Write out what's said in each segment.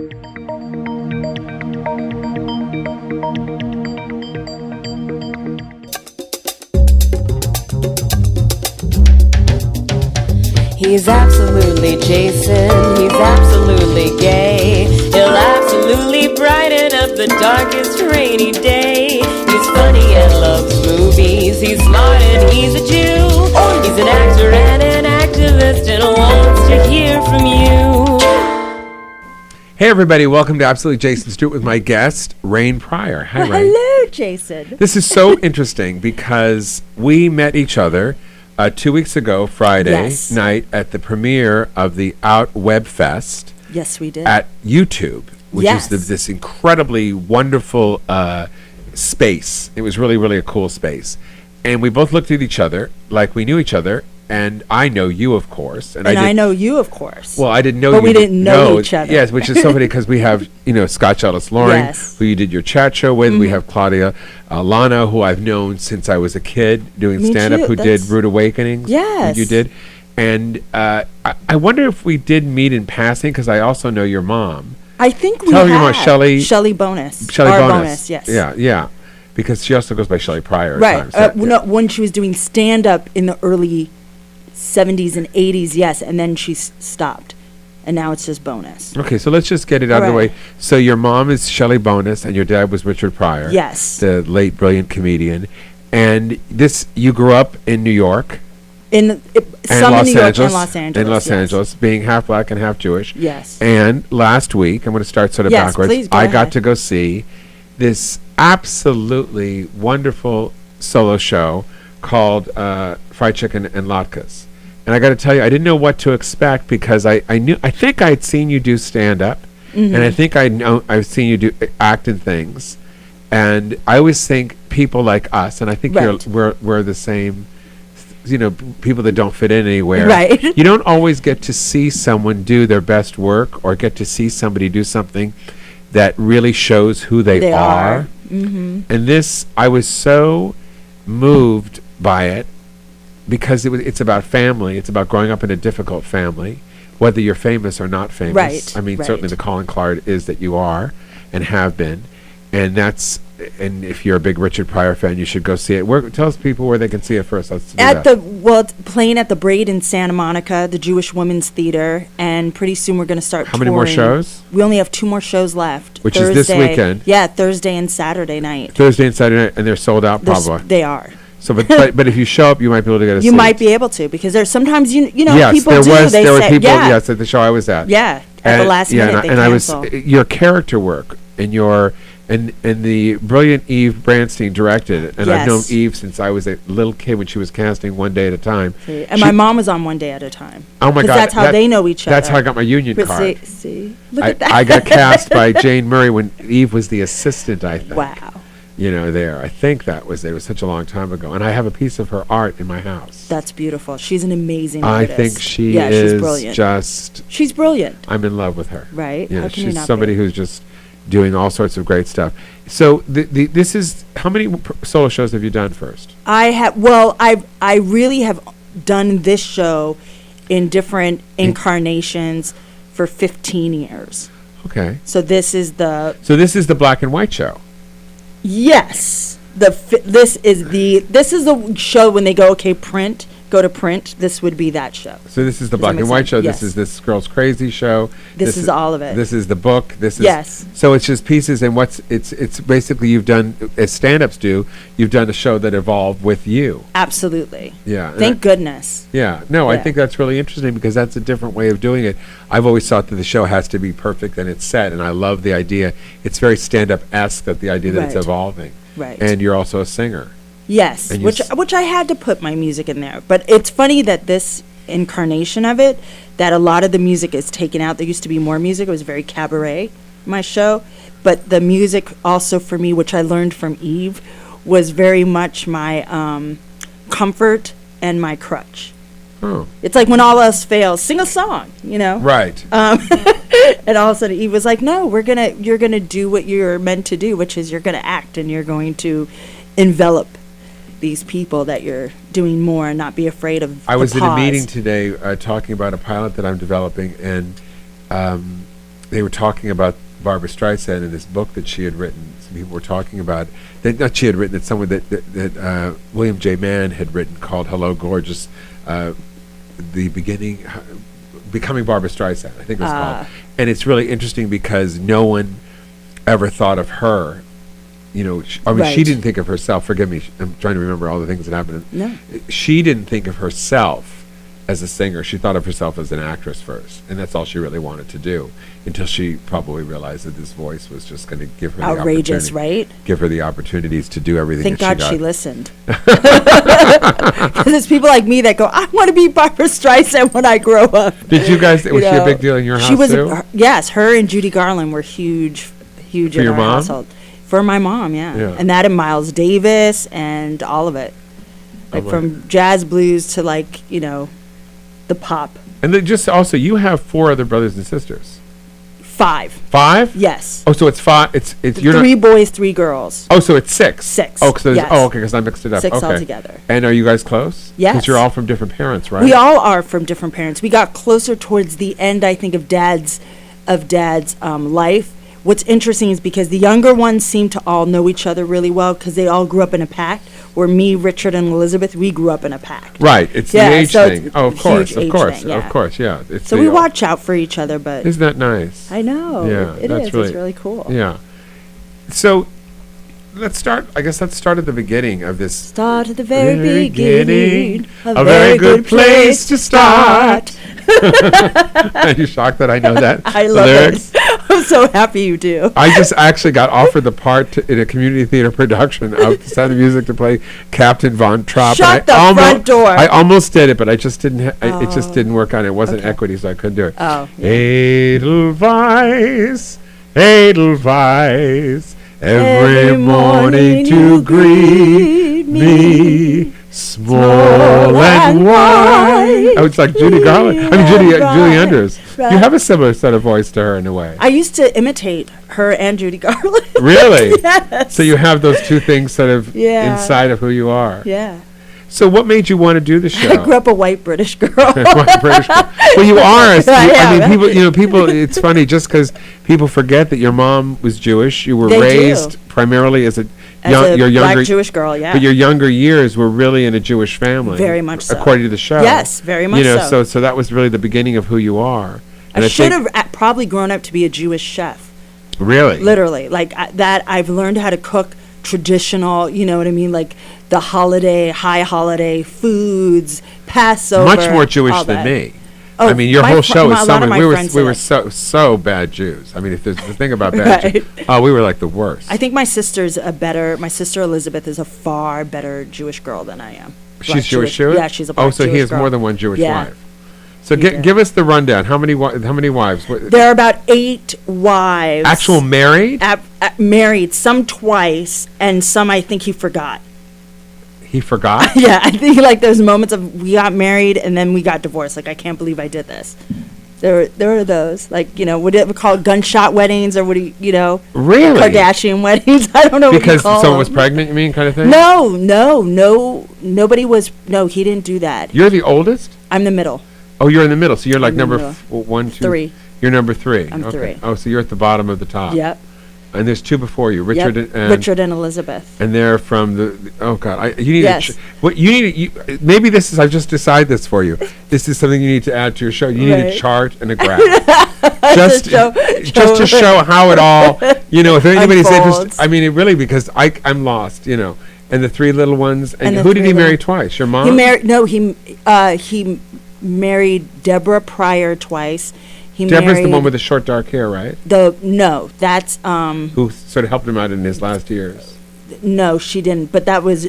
He's absolutely Jason, he's absolutely gay. He'll absolutely brighten up the darkest rainy day. He's funny and loves movies, he's smart and he's a Jew. He's an actor and an activist and wants to hear from you. Hey everybody, welcome to Absolutely Jason Stuart with my guest, Rain Pryor. Hi, Rain. Hello, Jason. This is so interesting because we met each other 2 weeks ago, Friday night, at the premiere of the Out Web Fest. Yes, we did. At YouTube, which is this incredibly wonderful space. It was really, really a cool space. And we both looked at each other like we knew each other. And I know you, of course. And I know you, of course. Well, I didn't know you. But we didn't know each other. Yes, which is so funny because we have, Scott Ellis-Loring, who you did your chat show with. We have Claudia Lana, who I've known since I was a kid doing stand-up, who did Rude Awakenings. Yes. You did. And I wonder if we did meet in passing because I also know your mom. I think we Tell have. your mom, Shelley Bonus. Shelley Bonus, yes. Yeah. Because she also goes by Shelley Pryor right. at times. No, when she was doing stand-up in the early 70s and 80s, yes, and then she stopped. And now it's just Bonus. Okay, so let's just get it out of the way. So your mom is Shelley Bonus, and your dad was Richard Pryor. Yes. The late, brilliant comedian. And you grew up in New York. Some in New York and Los Angeles. In Los Angeles, being half black and half Jewish. Yes. And last week, I'm going to start sort of backwards. Please, go I ahead. got to go see this absolutely wonderful solo show called Fried Chicken and Latkes. And I got to tell you, I didn't know what to expect because I think I'd seen you do stand up, and I think I've seen you do act in things, and I always think people like us, and I think we're the same, people that don't fit in anywhere. Right. You don't always get to see someone do their best work or get to see somebody do something that really shows who they are. And this, I was so moved by it. Because it's about family. It's about growing up in a difficult family, whether you're famous or not famous. Right. I mean, certainly the calling card is that you are and have been. And if you're a big Richard Pryor fan, you should go see it. Tell us people where they can see it first. Let's do that. It's playing at the Braid in Santa Monica, the Jewish Women's Theater, and pretty soon we're going to start touring. How many more shows? We only have 2 more shows left. Which is this weekend? Yeah, Thursday and Saturday night. Thursday and Saturday night, and they're sold out probably. They are. So, but if you show up, you might be able to get a seat. You might be able to, because there's sometimes yes, people there do. Were people. Yes, at the show I was at. Yeah, at the last minute they cancel. Your character work and the brilliant Eve Branstein directed it, and I've known Eve since I was a little kid when she was casting One Day at a Time. And my mom was on One Day at a Time. Oh my God, that's how they know each other. That's how I got my union card. See, look at that. I got cast by Jane Murray when Eve was the assistant, I think. Wow. There. I think it was such a long time ago. And I have a piece of her art in my house. That's beautiful. She's an amazing artist. I think she she's brilliant. She's brilliant. I'm in love with her. Right. Yeah, she's somebody who's just doing all sorts of great stuff. So this is, how many solo shows have you done first? I really have done this show in different incarnations for 15 years. Okay. So this is the black and white show. Yes. This is the show when they go go to print. This would be that show. So this is the black and white show. Yes. This is this Girl's Crazy show. This is all of it. This is the book. This is yes. So it's just pieces, and it's basically you've done, as stand-ups do, you've done a show that evolved with you. Absolutely. Yeah. Thank goodness. Yeah. No, I think that's really interesting because that's a different way of doing it. I've always thought that the show has to be perfect and it's set, and I love the idea. It's very stand-up-esque, that the idea that it's evolving. Right. And you're also a singer. Yes, which I had to put my music in there. But it's funny that this incarnation of it, that a lot of the music is taken out. There used to be more music. It was very cabaret, my show. But the music also for me, which I learned from Eve, was very much my comfort and my crutch. Oh. It's like when all else fails, sing a song, Right. And all of a sudden Eve was like, no, you're gonna do what you're meant to do, which is you're gonna act and you're going to envelop these people that you're doing more and not be afraid of I was the in a pause. meeting today talking about a pilot that I'm developing, and they were talking about Barbra Streisand in this book that she had written. Some people were talking about that, not she had written, that someone that William J. Mann had written, called "Hello, Gorgeous," the beginning, becoming Barbra Streisand, I think it was called. And it's really interesting because no one ever thought of her. You know, she didn't think of herself. Forgive me, I'm trying to remember all the things that happened. No. She didn't think of herself as a singer. She thought of herself as an actress first, and that's all she really wanted to do, until she probably realized that this voice was just going to give her outrageous, the opportunity, right? Give her the opportunities to do everything. Thank that God she she got. listened. Because there's people like me that go, I want to be Barbra Streisand when I grow up. Did you guys? Was she a big deal in your house too? Yes, her and Judy Garland were huge For in your our mom? household. For my mom, Yeah. and that and Miles Davis and all of it, like from jazz blues to the pop. And then just also, you have 4 other brothers and sisters. 5. 5? Yes. Oh, so it's 5. It's you're 3 not, boys, 3 girls. Oh, so it's 6. 6. Oh, Yes. okay, because I mixed it up. 6 okay. altogether. And are you guys close? Yes. Because you're all from different parents, right? We all are from different parents. We got closer towards the end, I think, of Dad's life. What's interesting is because the younger ones seem to all know each other really well because they all grew up in a pack. Where me, Richard, and Elizabeth, we grew up in a pack. Right. It's the age so thing. it's Oh, of course, huge of age course, thing, yeah. of course, yeah. It's So we watch out for each other, but Isn't that nice? I know. Yeah, it that's is. really- It's really cool. Yeah. So let's start at the beginning of this. Start at the very Very beginning. a very good place to start. Are you shocked that I know that? I the love lyrics? it. I'm so happy you do. I just actually got offered the part in a community theater production of Sound of Music to play Captain Von Trapp. Shut and the front door. I almost did it, but I just didn't. It just didn't work out. It wasn't equity, so I couldn't do it. Oh, yeah. Edelweiss, Edelweiss, every morning to greet me, small and wide. Oh, it's like Judy Garland. I mean, Julie Andrews. Right. You have a similar set of voice to her in a way. I used to imitate her and Judy Garland. Really? Yes. So you have those two things sort of Yeah. inside of who you are. Yeah. So what made you want to do the show? I grew up a white British girl. White British girl. Well, you are. I mean, am. people. It's funny just because people forget that your mom was Jewish. You were They raised do. primarily as a As young, a your younger black Jewish girl, yeah. But your younger years were really in a Jewish family. Very much so. According to the show. Yes, very much so. So that was really the beginning of who you are. And I should think- have probably grown up to be a Jewish chef. Really? Literally. Like that, I've learned how to cook traditional, you know what I mean? Like the high holiday foods, Passover. Much more Jewish all than that. me. Oh, I mean, your my whole fr- show my- is a lot of summer. my We were friends we say were that. so bad Jews. I mean, if there's the thing about bad Right. Jews, we were like the worst. I think my sister Elizabeth is a far better Jewish girl than I am. She's Black Jewish too? Yeah, she's a black Oh, so he Jewish has girl. more than one Jewish Yeah. wife. So He does. give us the rundown. How many wives? There are about 8 wives. Actual married? Married, some twice, and some I think he forgot. He forgot? Yeah, I think like those moments of we got married and then we got divorced. Like I can't believe I did this. There are those like what do you call it, gunshot weddings or what do you Really? Kardashian weddings? I don't know Because what you call someone was them. pregnant, you mean, kind of thing? No, nobody was. No, he didn't do that. You're the oldest? I'm the middle. Oh, you're in the middle. So you're like I'm in the number middle. 1, 2. 3. You're number 3. I'm okay. 3. Oh, so you're at the bottom of the top. Yep. And there's 2 before you, Richard Yep. and Richard and Elizabeth. And they're from the oh god, you need Yes. maybe this is I've just decided this for you. This is something you need to add to your show. You need a Right. chart and a graph. just show- just to show how it all if anybody's Unfolds. interested. I mean, it really because I'm lost. And the 3 little ones. And the who did 3 he marry little- twice? Your mom? He married. No, he married Deborah Pryor twice. He Deborah's married the one with the short dark hair, right? that's Who sort of helped him out in his last years. no, she didn't. But that was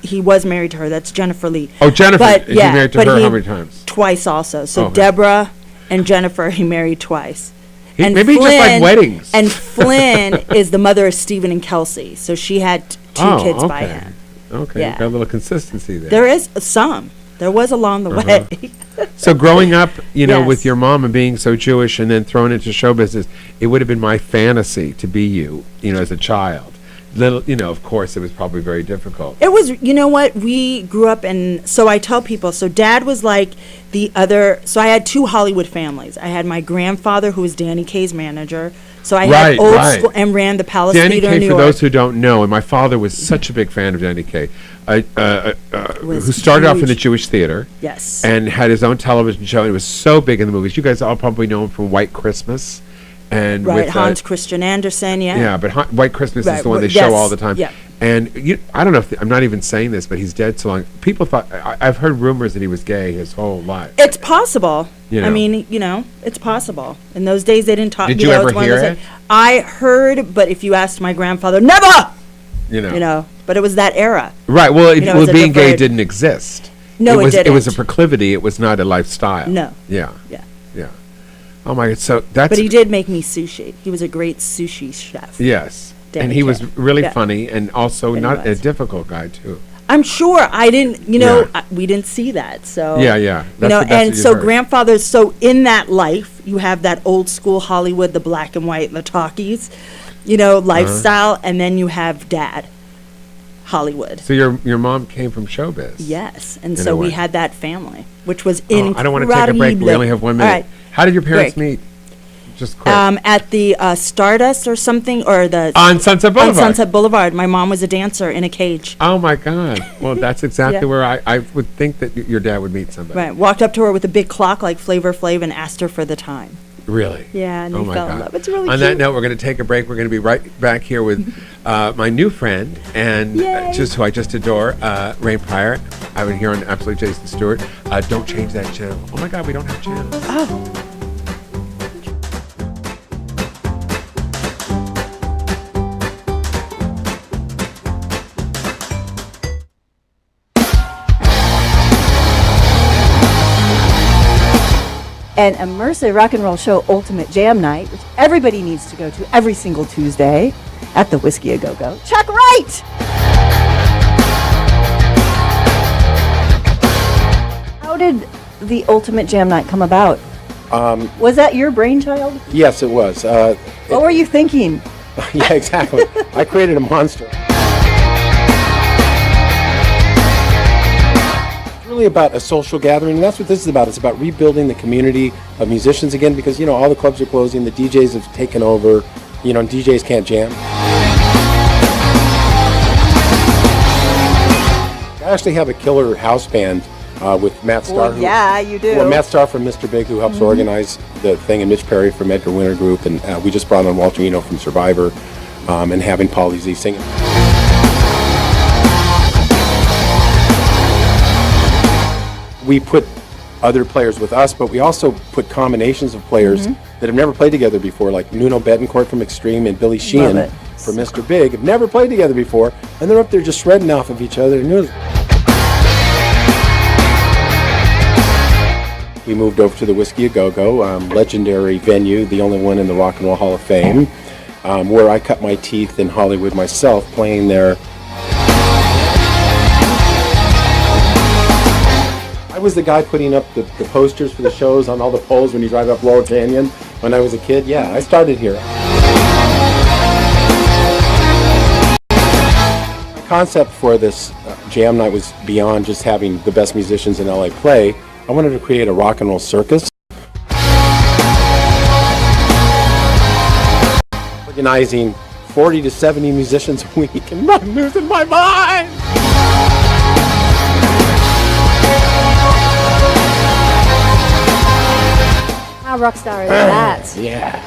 he was married to her. That's Jennifer Lee. Oh, Jennifer. But He yeah, married to but her he- how many times? Twice also. So Oh, okay. Deborah and Jennifer he married twice. Maybe he just liked weddings. And Flynn is the mother of Stephen and Kelsey. So she had 2 kids by him. Okay, Yeah. got a little consistency there. There is some. There was along the way. So growing up, Yes. with your mom and being so Jewish and then thrown into show business, it would have been my fantasy to be you, as a child. little, of course, it was probably very difficult. It was, you know what, we grew up in, so I tell people, so Dad was like the other, so I had two Hollywood families. I had my grandfather, who was Danny Kaye's manager, so I had old school, and ran the Palace Danny Theater in Kaye, New for York. those who don't know, and my father was such a big fan of Danny Kaye, who started off in the huge. Jewish theater. Yes. And had his own television show, and it was so big in the movies. You guys all probably know him from White Christmas. And Right, with, Hans Christian Andersen, yeah. Yeah, but White Christmas is Right, the one they yes, show all the time. yeah. And I don't know if I'm not even saying this, but he's dead so long. People thought I've heard rumors that he was gay his whole life. It's possible. You I know. mean, it's possible. In those days, they didn't talk. Did you ever hear it? I heard, but if you asked my grandfather, never. You know. But it was that era. Right. Well, You know, it's a being gay different- didn't exist. No, it It was a didn't. proclivity. It was not a lifestyle. No. Yeah. Yeah. Yeah. Oh my God. So that's. But he did make me sushi. He was a great sushi chef. Yes. Danny And he was Kaye. really Yeah. funny, and also And he not a was. difficult guy too. I'm sure I didn't, Yeah. we didn't see that. So Yeah, yeah. That's what and you so heard. grandfathers. So in that life, you have that old school Hollywood, the black and white, the talkies, lifestyle, and then you have Dad, Hollywood. So your mom came from showbiz. Yes, and In so a way. we had that family, which was Oh, incredible. I don't want to take a break. We only have 1 minute. All right. How did your parents Great. meet? Just quick. At the Stardust or something, or the On Sunset Boulevard. On Sunset Boulevard. My mom was a dancer in a cage. Oh my God! Well, that's exactly Yeah. where I would think that your dad would meet somebody. Right, walked up to her with a big clock like Flavor Flav and asked her for the time. Really? Yeah, and Oh they my fell in God. love. It's really On cute. that note, we're going to take a break. We're going to be right back here with my new friend and Yay. who I just adore, Ray Pryor. I would hear on Absolute Jason Stewart. Don't change that channel. Oh my God, we don't have channels. Oh. An immersive rock and roll show ultimate jam night, which everybody needs to go to every single Tuesday at the Whiskey A Go Go. Chuck Wright! How did the ultimate jam night come about? Was that your brainchild? Yes, it was. What were you thinking? Yeah, exactly. I created a monster. It's really about a social gathering, and that's what this is about. It's about rebuilding the community of musicians again, because, all the clubs are closing, the DJs have taken over, and DJs can't jam. I actually have a killer house band with Matt Starr. Well, yeah, you do. Well, Matt Starr from Mr. Big, who helps organize the thing, and Mitch Perry from Edgar Winter Group, and we just brought on Walter Eno from Survivor, and having Pauly Z singing. We put other players with us, but we also put combinations of players that have never played together before, like Nuno Betancourt from Extreme and Billy Sheehan it. from Mr. Big, have never played together before, and they're up there just shredding off of each other. We moved over to the Whiskey A Go Go, legendary venue, the only one in the Rock and Roll Hall of Fame, where I cut my teeth in Hollywood myself, playing there. I was the guy putting up the posters for the shows on all the poles when you drive up Laurel Canyon when I was a kid. Yeah, I started here. The concept for this jam night was beyond just having the best musicians in LA play. I wanted to create a rock and roll circus. Organizing 40 to 70 musicians a week, and I'm losing my mind! How rock star is that? Yeah.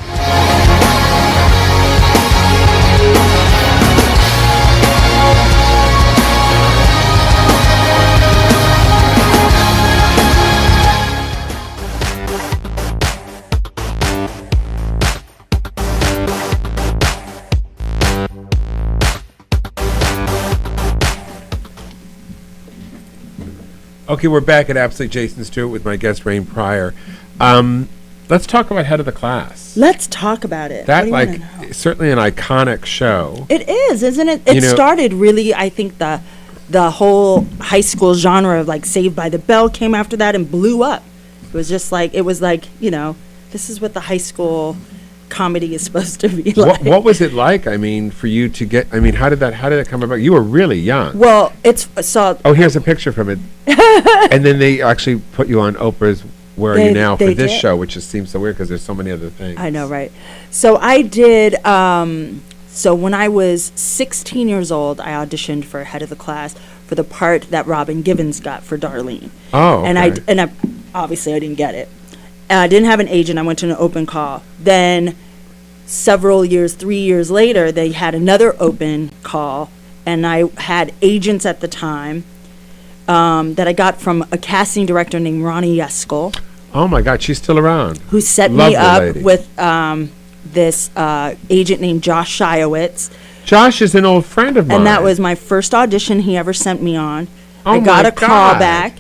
Okay, we're back at Absolute Jason Stewart with my guest, Ray Pryor. Let's talk about Head of the Class. Let's talk about it. That, What do you wanna know? certainly an iconic show. It is, isn't it? It started really, I think, the whole high school genre of like Saved by the Bell came after that and blew up. It was just like, this is what the high school comedy is supposed to be like. What was it like? I mean, for you to get? I mean, how did that come about? You were really young. Well, it's so. Oh, here's a picture from it. And then they actually put you on Oprah's Where Are You Now for they this did. show, which just seems so weird because there's so many other things. I know, right? So I did. So when I was 16 years old, I auditioned for Head of the Class for the part that Robin Givens got for Darlene. Oh, okay. And I obviously I didn't get it. I didn't have an agent. I went to an open call. Then several years, 3 years later, they had another open call, and I had agents at the time that I got from a casting director named Ronnie Yeskel, Oh my God, she's still around. who set me Lovely up lady. with this agent named Josh Shiowitz. Josh is an old friend of mine. And that was my first audition he ever sent me on. Oh I got my a call God. back.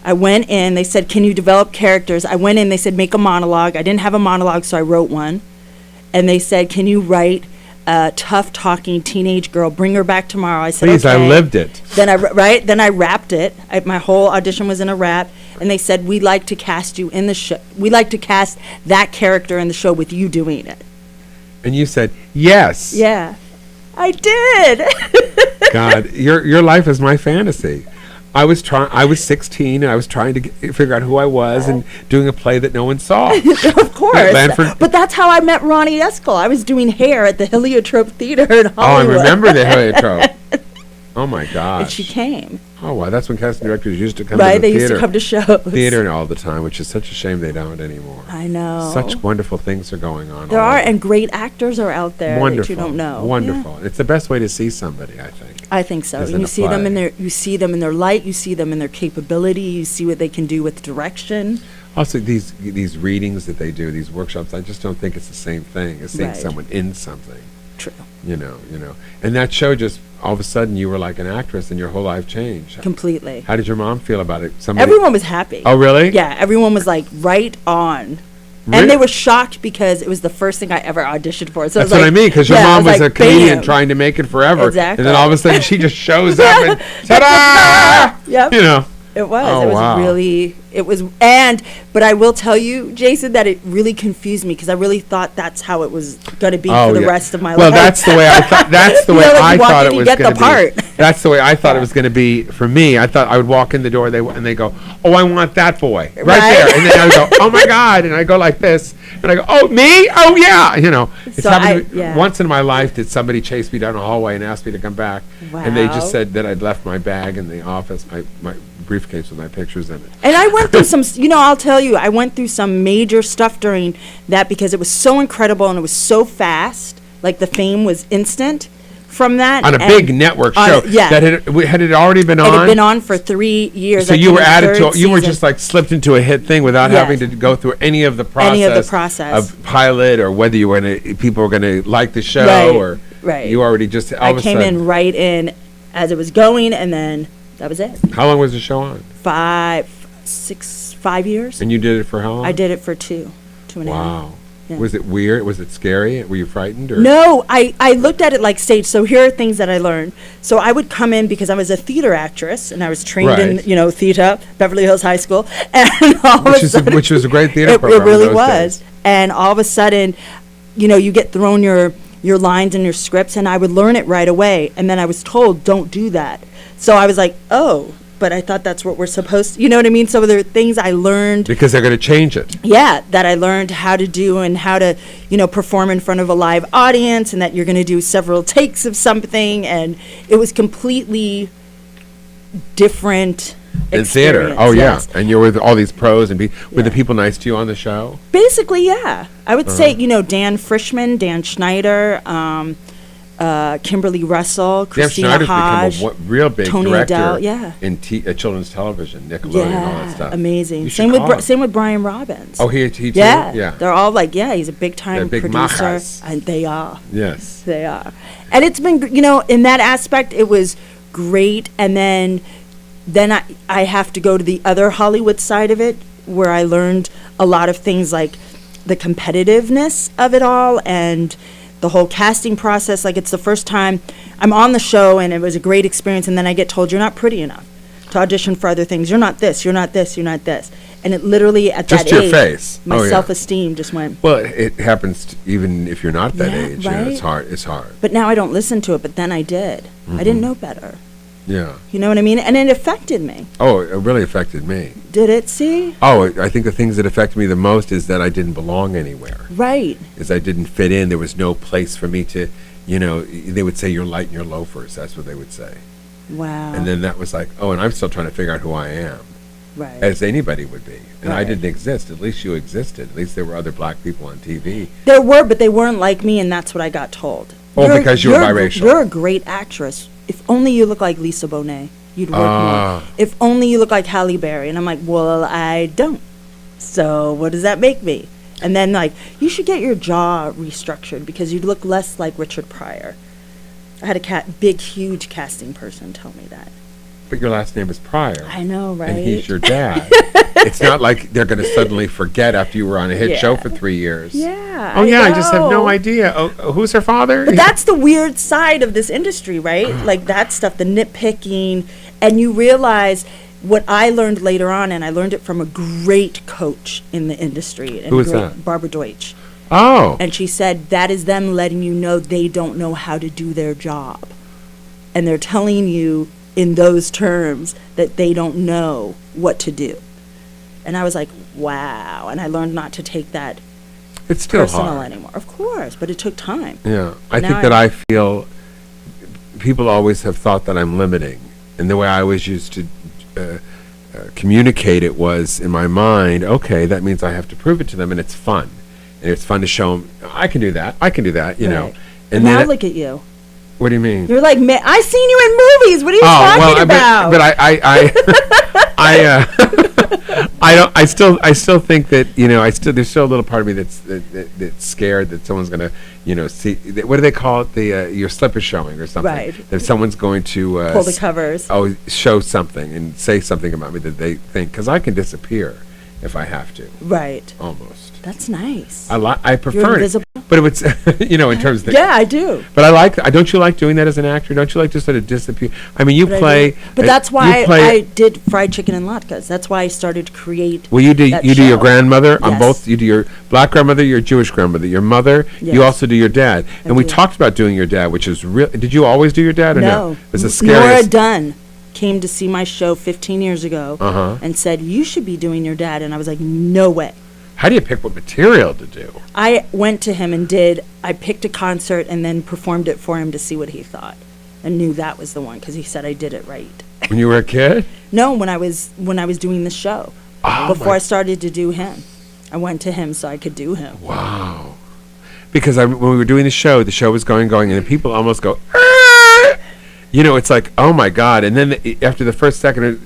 I went in. They said, "Can you develop characters?" I went in. They said, "Make a monologue." I didn't have a monologue, so I wrote one. And they said, "Can you write a tough-talking teenage girl? Bring her back tomorrow." I said, Please, "Okay." I lived it. Then I wrapped it. My whole audition was in a wrap, and they said, "We'd like to cast you in the show. We'd like to cast that character in the show with you doing it." And you said, yes. Yeah, I did. God, your life is my fantasy. I was 16 and I was trying to figure out who I was and doing a play that no one saw. Of course. Lanford- But that's how I met Ronnie Eskel. I was doing hair at the Heliotrope Theater in Oh, I Hollywood. remember the heliotrope. Oh my gosh. And she came. Oh wow, that's when casting directors used to come Right? to the They theater. used to come to shows. Theater all the time, which is such a shame they don't anymore. I know. Such wonderful things are going on. There all are, over. and great actors are out there Wonderful. that you don't know. Wonderful. Yeah. It's the best way to see somebody, I think. I think so. Is And in you a see them in play. you see them in their light, you see them in their capability, you see what they can do with direction. Also, these readings that they do, these workshops, I just don't think it's the same thing as seeing Right. someone in something. True. You know. And that show just, all of a sudden, you were like an actress and your whole life changed. Completely. How did your mom feel about it? Everyone was happy. Oh, really? Yeah, everyone was like right on. Really? And they were shocked because it was the first thing I ever auditioned for. So That's what I mean, because your yeah, mom was like, a comedian bam. trying to make it forever. Exactly. And then all of a sudden, she just shows up and, ta-da! Yep. You know. It was. Oh, It was wow. really. It was. But I will tell you, Jason, that it really confused me because I really thought that's how it was going to be for the yeah. rest of my well, life. that's the way I thought. That's the You way know, like I you walk thought in, it you was get going the to be. part. That's the way I thought it was going to be for me. I thought I would walk in the door, and they go, "Oh, I want that boy right there," and then I would go, "Oh my God," and I go like this, and I go, "Oh, me? Oh yeah," you know. It's So happened to me- yeah. Once in my life, did somebody chase me down a hallway and ask me to come back, and they just Wow. said that I'd left my bag in the office, my briefcase with my pictures in it. And I went through some, I'll tell you, I went through some major stuff during that because it was so incredible and it was so fast. Like the fame was instant from that. On a and big network on- show yeah. that had it already been It on. had been on for 3 years. So I you came were in the added to third you were season. just like slipped into a hit thing without Yes. having to go through any of the process. Any of the process. Of pilot or whether you were people were going to like the show Right, or right. you already just all I of a came sudden. in right in as it was going, and then that was it. How long was the show on? 5 years. And you did it for how long? I did it for two and a half. Wow. Yeah. Was it weird? Was it scary? Were you frightened? Or? No, I looked at it like stage. So here are things that I learned. So I would come in because I was a theater actress and I was trained Right. in, theater, Beverly Hills High School. And all of a sudden, Which was a great theater it program in really those was. days. And all of a sudden, you get thrown your lines and your scripts, and I would learn it right away. And then I was told, don't do that. So I was like, oh, but I thought that's what we're supposed to, you know what I mean? So there are things I learned. Because they're going to change it. Yeah, that I learned how to do and how to, perform in front of a live audience, and that you're going to do several takes of something, and it was completely different In theater. experience, Oh, yes. yeah. And you're with all these pros and were the Yeah. people nice to you on the show? Basically, yeah. I would say, Uh-huh. Dan Frischman, Dan Schneider, Kimberly Russell, Dan Christina Schneider's Hodge. become a real big Tony director Adele, yeah. in children's television, Nickelodeon, and all that Yeah, stuff. amazing. You should Same with call him. same with Brian Robbins. Oh, he too? yeah, Yeah. they're all like, he's a big time They're big producer, majas. and they are. Yes. They are. And it's been, in that aspect, it was great. And then I have to go to the other Hollywood side of it, where I learned a lot of things like the competitiveness of it all and the whole casting process. Like, it's the first time I'm on the show, and it was a great experience. And then I get told, you're not pretty enough to audition for other things. You're not this, you're not this, you're not this. And it literally, at Just that your age, face. my Oh, yeah. self-esteem just went. Well, it happens even if you're not that Yeah, age. You know, right? it's hard. It's hard. But now I don't listen to it, but then I did. I didn't know better. Yeah. You know what I mean? And it affected me. Oh, it really affected me. Did it? See? Oh, I think the things that affected me the most is that I didn't belong anywhere. Right. Is I didn't fit in. There was no place for me to, you know, they would say you're light in your loafers. That's what they would say. Wow. And then that was like, oh, and I'm still trying to figure out who I am, right. as anybody would be. And I Right. didn't exist. At least you existed. At least there were other black people on TV. There were, but they weren't like me, and that's what I got told. Oh, because you were biracial. You're a great actress. If only you look like Lisa Bonet, you'd work Ah. more. If only you look like Halle Berry. And I'm like, well, I don't. So what does that make me? And then, like, you should get your jaw restructured because you'd look less like Richard Pryor. I had a big, huge casting person tell me that. But your last name is Pryor. I know, right? And he's your dad. It's not like they're going to suddenly forget after you were on a hit Yeah. show for 3 years. Yeah. Oh, yeah, I just have no know. idea. Oh, who's her father? But that's the weird side of this industry, right? Like that stuff, the nitpicking, and you realize what I learned later on, and I learned it from a great coach in the industry. Who is that? Barbara Deutsch. Oh. And she said that is them letting you know they don't know how to do their job. And they're telling you in those terms that they don't know what to do. And I was like, wow. And I learned not to take that It's still personal hard. anymore. Of course, but it took time. Yeah. I Now think that I feel people always have thought that I'm limiting. And the way I always used to communicate it was in my mind, okay, that means I have to prove it to them, and it's fun. And it's fun to show them, I can do that, you know. Right. And now then look at you. what do you mean? You're like, man, I seen you in movies. What are you talking about? But I still think that, you know, there's still a little part of me that's scared that someone's gonna, you know, see, what do they call it, your slipper showing or something, Right. that someone's going to Pull the covers. show something and say something about me that they think, because I can disappear if I have to, Right. almost. That's nice. I prefer You're it, invisible. but it was, you know, in terms of the, Yeah, I do. but don't you like doing that as an actor? Don't you like to sort of disappear? I mean, you But I play. do. But that's why I did fried chicken and latkes. That's why I started to create. Well, you do that your show. grandmother on Yes. both. You do your black grandmother, your Jewish grandmother, your mother. You Yes. also do your dad. And we do. talked about doing your dad, which is real. Did you always do your dad or no? It was the Nora scariest. Dunn came to see my show 15 years ago Uh-huh. and said, you should be doing your dad. And I was like, no way. How do you pick what material to do? I went to him and I picked a concert and then performed it for him to see what he thought. And knew that was the one because he said I did it right. When you were a kid? No, when I was doing the show. Oh, Before my- I started to do him. I went to him so I could do him. Wow. Because when we were doing the show was going, and then people almost go, "Ah!" You know, it's like, oh my God. And then after the first, second,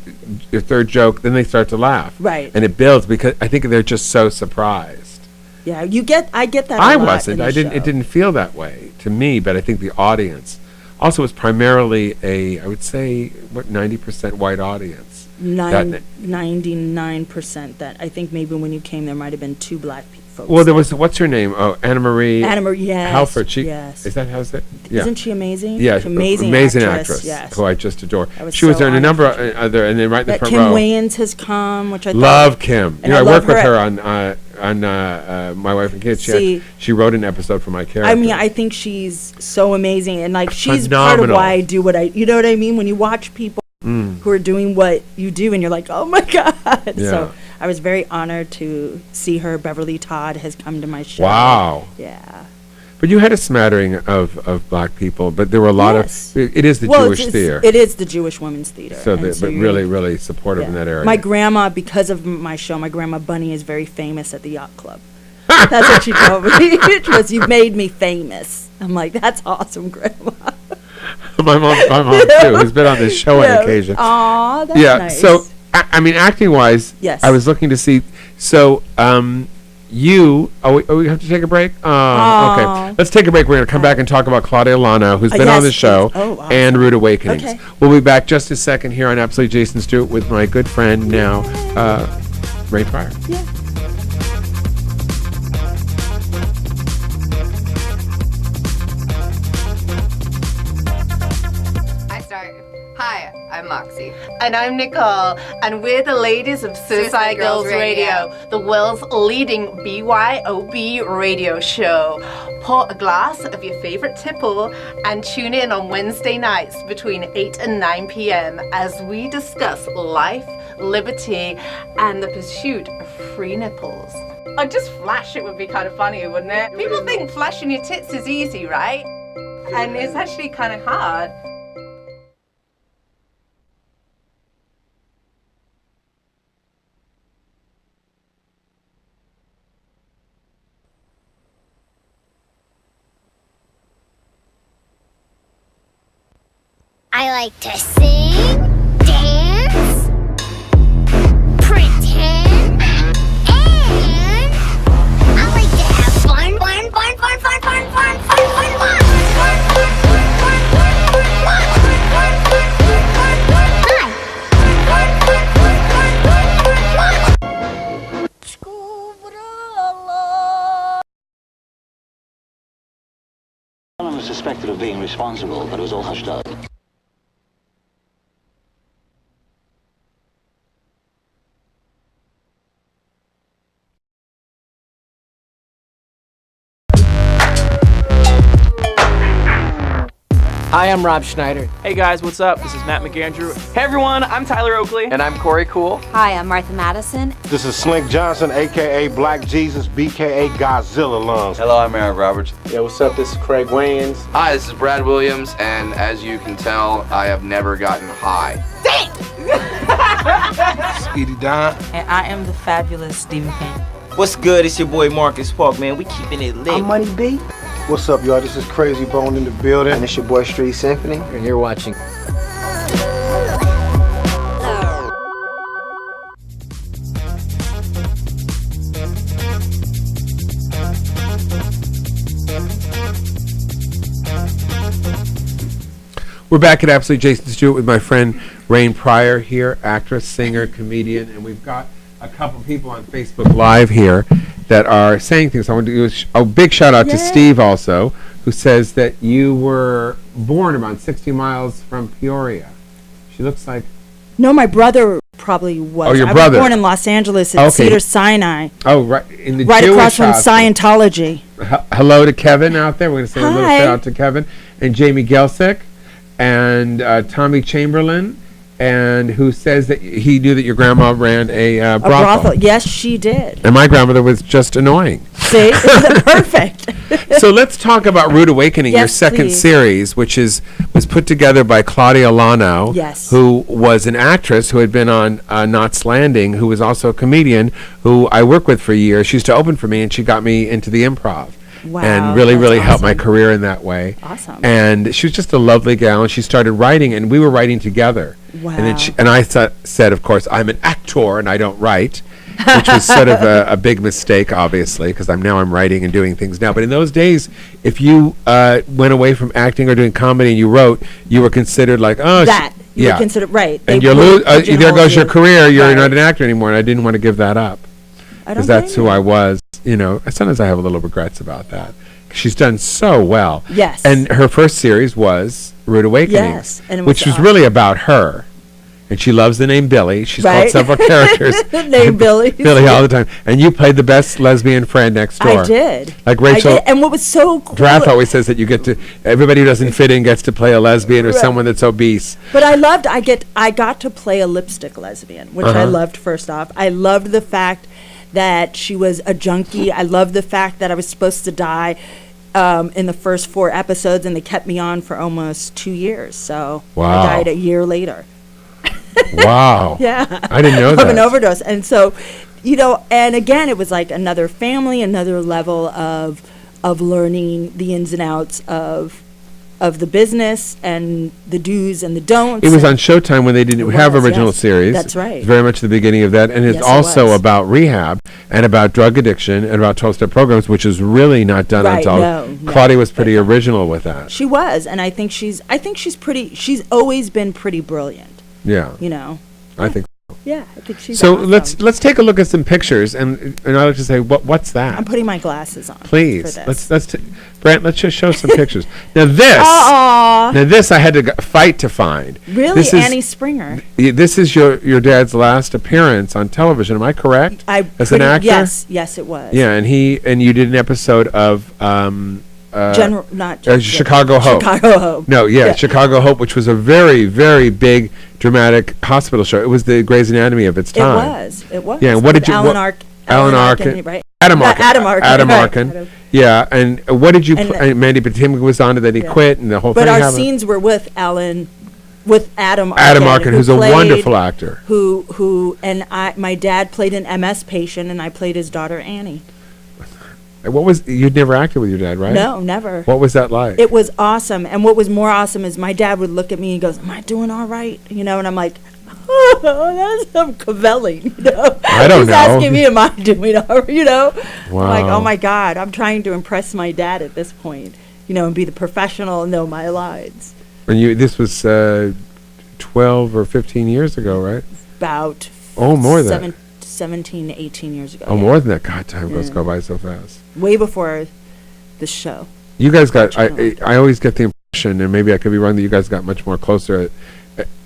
or third joke, then they start to laugh. Right. And it builds because I think they're just so surprised. Yeah, I get that a I lot wasn't. in the I didn't. It show. didn't feel that way to me. But I think the audience also was primarily I would say, 90% white audience. 99% that I think maybe when you came there might have been two black folks. Well, there was, what's her name? Oh, Anna Marie. yes. Halford. Yes. Is that how's it? Yeah. Isn't she amazing? Yeah, She's amazing actress. Yes. who I just adore. I was She was so in a honored number for of other, and then right in the That front Kim row. Wayans has come, which I Love thought. Kim. And You know, I I love worked with her her on My Wife and Kids. See- She wrote an episode for my character. I mean, I think she's so amazing, and like she's part of Phenomenal. why I do what I. You know what I mean? When you watch people who are doing what you do, and you're like, oh my god! Yeah. So I was very honored to see her. Beverly Todd has come to my show. Wow. Yeah. But you had a smattering of black people, but there were a lot Yes. of. It is the Well, Jewish theater. it is the Jewish Women's Theater. So, and but you're- really, really supportive in yeah. that area. My grandma, because of my show, my grandma Bunny is very famous at the yacht club. That's what she told me. It was, you made me famous. I'm like, that's awesome, grandma. my mom too, who's been on this show on occasion. Aw, that's Yeah. nice. So, I mean, acting wise, Yes. I was looking to see. So, we have to take a break? Aw. Okay. Let's take a break. We're going to come back and talk about Claudia Lano, who's been on yes, the show, please. Oh, awesome. and Rude Awakenings. Okay. We'll be back just a second here on Absolutely Jason Stewart with my good friend now, Ray Pryor. Yeah. I start. Hi, I'm Moxie. And I'm Nicole, and we're the ladies of Suicide Girls Radio, the world's leading BYOB radio show. Pour a glass of your favorite tipple and tune in on Wednesday nights between 8 and 9 p.m. as we discuss life, liberty, and the pursuit of free nipples. Or just flash it would be kind of funny, wouldn't it? People think flashing your tits is easy, right? And it's actually kind of hard. I like to sing, dance, pretend, and I like to have fun. Someone was suspected of being responsible, but it was all hushed up. Hi, I'm Rob Schneider. Hey guys, what's up? This is Matt McAndrew. Hey everyone, I'm Tyler Oakley. And I'm Corey Cool. Hi, I'm Martha Madison. This is Slink Johnson, aka Black Jesus, BKA Godzilla Lungs. Hello, I'm Eric Roberts. Yeah, what's up? This is Craig Wayans. Hi, this is Brad Williams, and as you can tell, I have never gotten high. Speedy Don. And I am the fabulous Stephen King. What's good? It's your boy Marcus Park, man. We keeping it lit. I'm Money B. What's up, y'all? This is Crazy Bone in the building. And it's your boy Street Symphony. And you're watching. We're back at Absolute Jason Stewart with my friend Rain Pryor here, actress, singer, comedian, and we've got a couple people on Facebook Live here that are saying things. I want to do a big shout out to Steve also, who says that you were born about 60 miles from Peoria. She looks like... No, my brother probably was. Oh, your I brother. was born in Los Angeles at Cedar Sinai. Oh, right. In the right Jewish across from hospital. Scientology. Hello to Kevin out there. We're going to say a little Hi. shout out to Kevin. And Jamie Gelsick and Tommy Chamberlain, and who says that he knew that your grandma ran a brothel. A brothel. Yes, she did. And my grandmother was just annoying. See? Isn't it perfect? So let's talk about Rude Awakening, your Yes, second please. series, which was put together by Claudia Lano, Yes. who was an actress who had been on Knots Landing, who was also a comedian who I worked with for years. She used to open for me, and she got me into the improv. Wow, and really, that's really helped my awesome. career in that way. Awesome. And she was just a lovely gal, and she started writing, and we were writing together. Wow. And then I said, of course, I'm an actor and I don't write, which was sort of a big mistake, obviously, because I'm writing and doing things now. But in those days, if you went away from acting or doing comedy and you wrote, you were considered like, oh, that. You were considered, right. And They you lose. There pigeonholed goes your you. career. You're Right. not an actor anymore, and I didn't want to give that up I don't because that's blame who you. I was. You know, sometimes I have a little regrets about that. She's done so well. Yes. And her first series was Rude Awakening, Yes, and it which was was really about her. And she loves the name Billy. She's called Right. several characters. Named Billy. Billy all the time. And you played the best lesbian friend next door. I did. Like Rachel I did. And what was so cool. Draft always says that you get to, everybody who doesn't fit in gets to play a lesbian or Right. someone that's obese. But I got to play a lipstick lesbian, which I loved first off. I loved the fact that she was a junkie. I loved the fact that I was supposed to die in the first 4 episodes, and they kept me on for almost 2 years. So Wow. I died a year later. Wow. Yeah. I didn't know of that. an overdose. And so, you know, and again, it was like another family, another level of learning the ins and outs of the business and the do's and the don'ts. It was and on Showtime when they didn't It have was, original yes. series. That's right. It's very much the beginning of that. And it's Yes, it also was. about rehab and about drug addiction and about 12-step programs, which is really not done Right, until no, Claudia was pretty original with that. She was, and I think she's always been pretty brilliant, Yeah, you know. I think so. Yeah, I think she's So awesome. let's take a look at some pictures, and I like to say, what's that? I'm putting my glasses on. Please, For this. Brant, let's just show some pictures. Now this I had to fight to find. Really, this is, Annie Springer. This is your dad's last appearance on television. Am I correct? As an actor? Yes, it was. Yeah, and you did an episode of Chicago Hope. Chicago Hope. No, Chicago Hope, which was a very, very big dramatic hospital show. It was the Grey's Anatomy of its time. It was. Yeah, and what did you? Alan Arkin, right? Adam Arkin. Adam Arkin. Right. Yeah, and what did you? Mandy Patinkin was on it, then he quit, and the whole thing. But our happened. Scenes were with Adam Arkin. Adam Arkin, who's a wonderful actor. My dad played an MS patient, and I played his daughter Annie. You'd never acted with your dad, right? No, never. What was that like? It was awesome, and what was more awesome is my dad would look at me and goes, "Am I doing all right?" And I'm like, "Oh, that's some cavelling." I don't He's know. asking me, "Am I doing all right?" Wow. I'm like, "Oh my God, I'm trying to impress my dad at this point, and be the professional and know my lines." And this was 12 or 15 years ago, right? About more than 17, 18 years ago. Oh, more than that. God, time goes by so fast. Way before the show. You guys got, I always get the impression, and maybe I could be wrong, that you guys got much more closer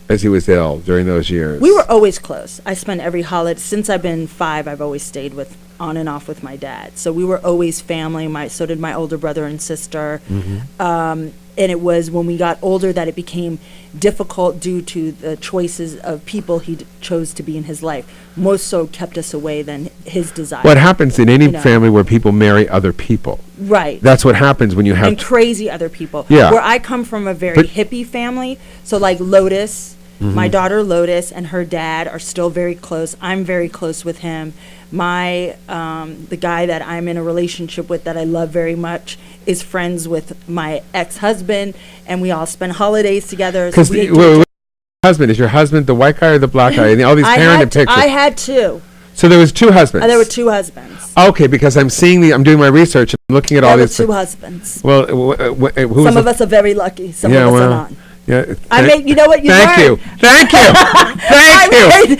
as he was ill during those years. We were always close. I spent every holiday, since I've been 5, I've always stayed on and off with my dad. So we were always family. So did my older brother and sister. Mm-hmm. And it was when we got older that it became difficult due to the choices of people he chose to be in his life. Most so kept us away than his desire. What happens in any family where people marry other people? Right. That's what happens when you have... And crazy other people. Yeah. Where I come from a very hippie family, so like Lotus, my daughter Lotus and her dad are still very close. I'm very close with him. The guy that I'm in a relationship with that I love very much is friends with my ex-husband, and we all spend holidays together. Because husband, is your husband the white guy or the black guy? And all these parented pictures. I had 2. So there was 2 husbands. There were 2 husbands. Okay, because I'm doing my research and looking at all these. There were 2 husbands. Well, some of us are very lucky. Some of us are not. Yeah, you know what? Thank you. Thank you.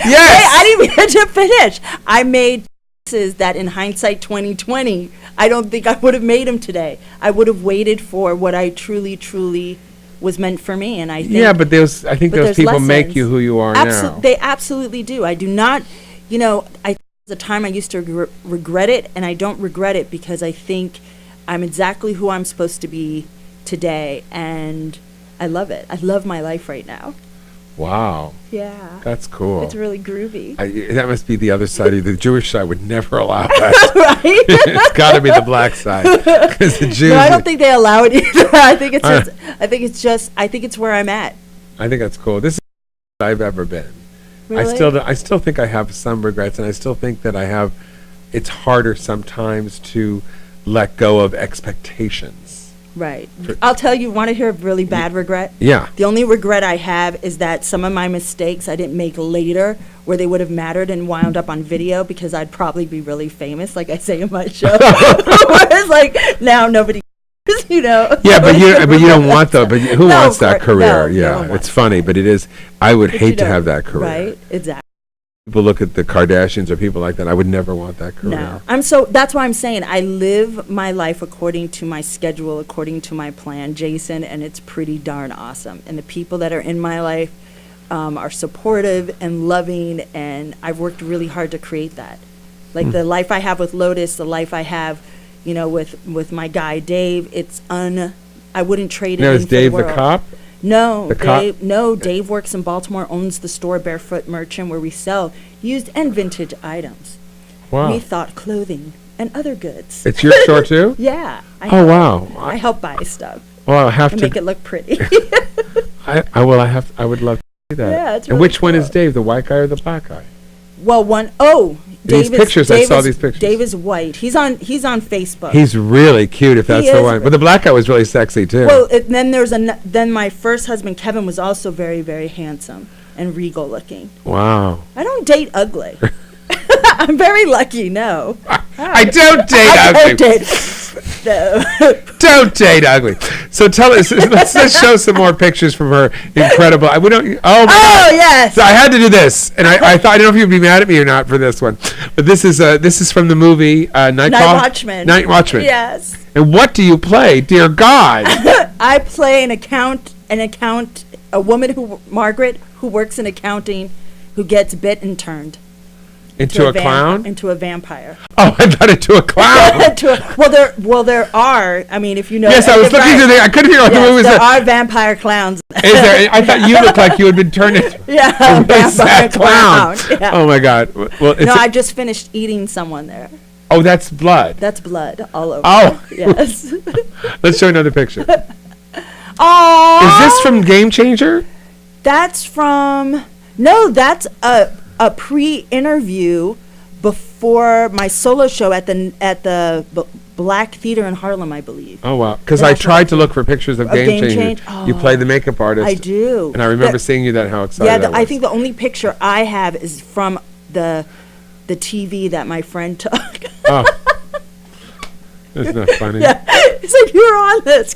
Yes. I didn't even get to finish. I made choices that in hindsight 2020, I don't think I would have made them today. I would have waited for what I truly was meant for me. And I think I think those people lessons. make you who you are now. They absolutely do. I do not, I the time I used to regret it, and I don't regret it because I think I'm exactly who I'm supposed to be today, and I love it. I love my life right now. Wow. Yeah. That's cool. It's really groovy. That must be the other side. The Jewish side would never allow that. Right? It's got to be the black side. Because the Jews. No, I don't think they allow it either. I think it's where I'm at. I think that's cool. This is the best I've ever been. Really? I still think I have some regrets, and I still think that it's harder sometimes to let go of expectations. Right. I'll tell you, want to hear a really bad regret? Yeah. The only regret I have is that some of my mistakes I didn't make later where they would have mattered and wound up on video because I'd probably be really famous, like I say in my show. Whereas, like, now nobody cares, Yeah, but you don't want that. But who wants that career? No, it's funny, but it is. I would hate to have that career. Right, exactly. People look at the Kardashians or people like that. I would never want that career. No, that's why I'm saying I live my life according to my schedule, according to my plan, Jason, and it's pretty darn awesome. And the people that are in my life are supportive and loving, and I've worked really hard to create that. Like the life I have with Lotus, the life I have, with my guy Dave. I wouldn't trade it in is for Dave the world. the cop? No, Dave works in Baltimore, owns the store Barefoot Merchant, where we sell used and vintage items. Wow. Methought clothing and other goods. It's your store too? Yeah. Wow. I help buy stuff. Well, I have to make it look pretty. I would love to see that. Yeah, it's and really which one is Dave, the white guy or the black guy? Well, these pictures, I saw these pictures. Dave is white. He's on Facebook. He's really cute, if that's the one. But the black guy was really sexy too. Well, then then my first husband Kevin was also very, very handsome and regal looking. Wow. I don't date ugly. I'm very lucky. No. I don't date ugly. No. Don't date ugly. So tell us. Let's show some more pictures from her. Incredible. We don't. Oh, my God. Yes. So I had to do this, and I thought I don't know if you'd be mad at me or not for this one, but this is from the movie Night Watchman. Night Watchman. Yes. And what do you play, dear God? I play a woman Margaret, who works in accounting, who gets bit and turned Into a clown? into a vampire. Oh, I thought into a clown. There are. I mean, if you know. Yes, I was looking through I couldn't figure out what the movie was. There are vampire clowns. Is there? I thought you looked like you had been turned into a vampire clown. Yeah. Oh my God. Well, no, I just finished eating someone there. Oh, that's blood. That's blood all over. Oh. Yes. Let's show another picture. Oh. Is this from Game Changer? That's from. No, that's a pre-interview before my solo show at the Black Theater in Harlem, I believe. Oh wow! Because I tried to look for pictures of Game Changer. You play the makeup artist. I do. And I remember seeing you that how excited. Yeah, I think the only picture I have is from the TV that my friend took. Oh, isn't that funny? Yeah, it's like you're on this.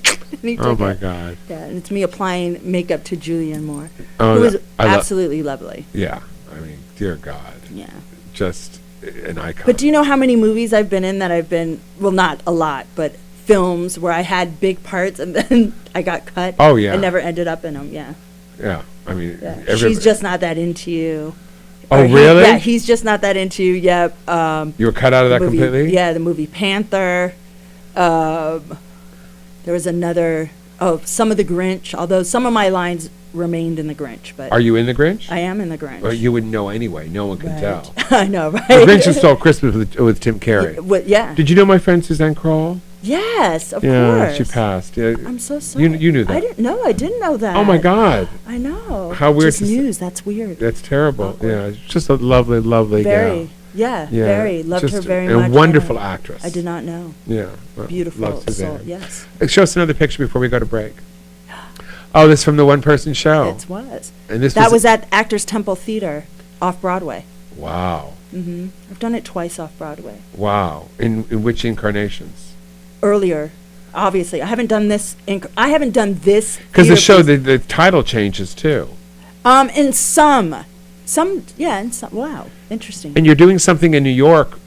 Oh my God! Yeah, and it's me applying makeup to Julianne Moore, who was absolutely lovely. Yeah, I mean, dear God. Yeah. Just an icon. But do you know how many movies I've been in that I've been, well, not a lot, but films where I had big parts and then I got cut. Oh, yeah. And never ended up in them, yeah. Yeah, I mean. Yeah. She's just not that into you. Oh, really? Yeah, he's just not that into you, yeah. You were cut out of that movie, completely? Yeah, the movie Panther. There was another, some of the Grinch, although some of my lines remained in the Grinch. But are you in the Grinch? I am in the Grinch. Well, you wouldn't know anyway. No one can tell. I know, right? The Grinch Stole Christmas with Tim Carey. Yeah. Did you know my friend Suzanne Kroll? Yes, of yeah, course. she passed. Yeah. I'm so sorry. You knew that. I didn't know that. Oh my God. I know. How weird. Just news. That's weird. That's terrible. Yeah, just a lovely, lovely very, gal. Yeah, very. Loved her very much. And a wonderful actress. I did not know. Yeah. Well, beautiful soul, yes. Show us another picture before we go to break. Oh, this is from the one-person show. It was. And this was at Actors Temple Theater, off-Broadway. Wow. Mm-hmm. I've done it twice off-Broadway. Wow. In which incarnations? Earlier. Obviously. I haven't done this. Because the show, the title changes, too. In some. Wow. Interesting. And you're doing something in New York.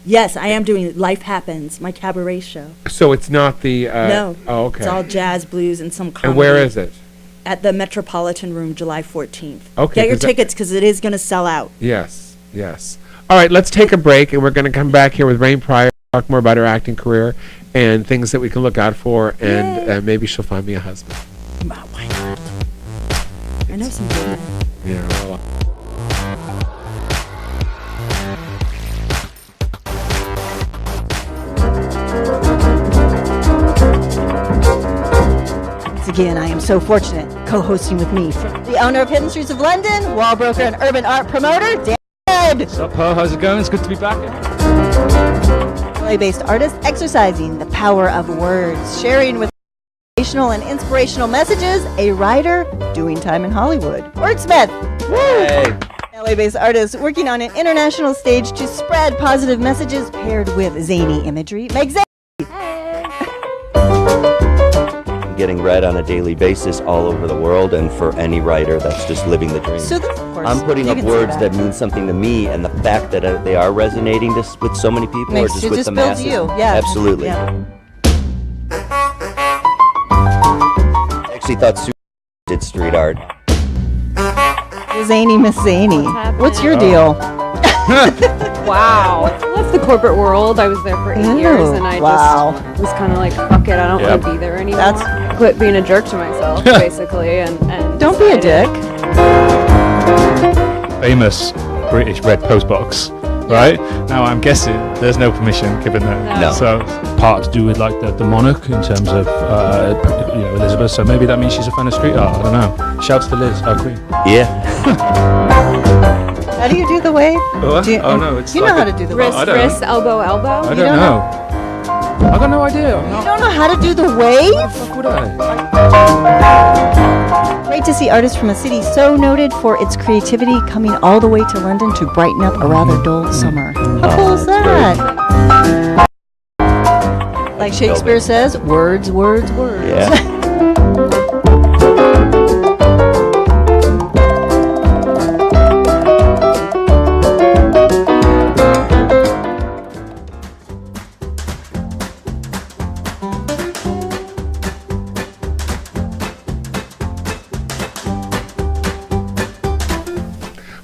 Yes, I am doing Life Happens, my cabaret show. So it's not the... no. Oh, okay. It's all jazz, blues, and some comedy. And where is it? At the Metropolitan Room, July 14th. Okay. Get your tickets, because it is going to sell out. Yes, yes. All right, let's take a break, and we're going to come back here with Rain Pryor, talk more about her acting career and things that we can look out for, and maybe she'll find me a husband. Why not? I know some good men. Yeah, well... Again, I am so fortunate co-hosting with me the owner of Hidden Streets of London, wall broker and urban art promoter, Dan. What's up, Pearl? How's it going? It's good to be back. LA-based artist exercising the power of words, sharing with motivational and inspirational messages, a writer doing time in Hollywood. Wordsmith. Hey. LA-based artist working on an international stage to spread positive messages paired with zany imagery. Meg Zany. Getting read on a daily basis all over the world, and for any writer that's just living the dream. So of course, I'm putting up words that mean something to me, and the fact that they are resonating with so many people, makes or just you with just the build masses. you. Yeah. Absolutely. Yeah. I actually thought Stuart did street art. Zany Miss Zany. What's your deal? Wow. I left the corporate world. I was there for 8 years, and I just was kind of like, fuck it, I don't want to be there anymore. I quit being a jerk to myself, basically, and don't be a dick. Famous British red postbox, right? Now I'm guessing there's no permission given there. No. So part to do with like the monarch in terms of Elizabeth. So maybe that means she's a fan of street art. I don't know. Shouts to Liz, our queen. Yeah. How do you do the wave? No, it's you know how to do the wave. Wrist, elbow, elbow. I don't know. I got no idea. You don't know how to do the wave? Fuck would I? Great to see artists from a city so noted for its creativity coming all the way to London to brighten up a rather dull summer. How cool is that? Like Shakespeare says, words, words, words. Yeah.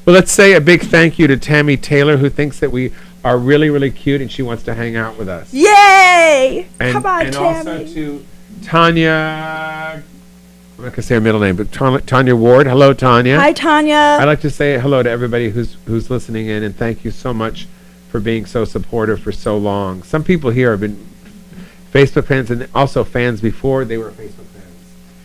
Well, let's say a big thank you to Tammy Taylor, who thinks that we are really, really cute, and she wants to hang out with us. Yay! And, Come on, and Tammy. also to Tanya, I'm not going to say her middle name, but Tanya Ward. Hello, Tanya. Hi, Tanya. I'd like to say hello to everybody who's listening in, and thank you so much for being so supportive for so long. Some people here have been Facebook fans and also fans before they were Facebook fans.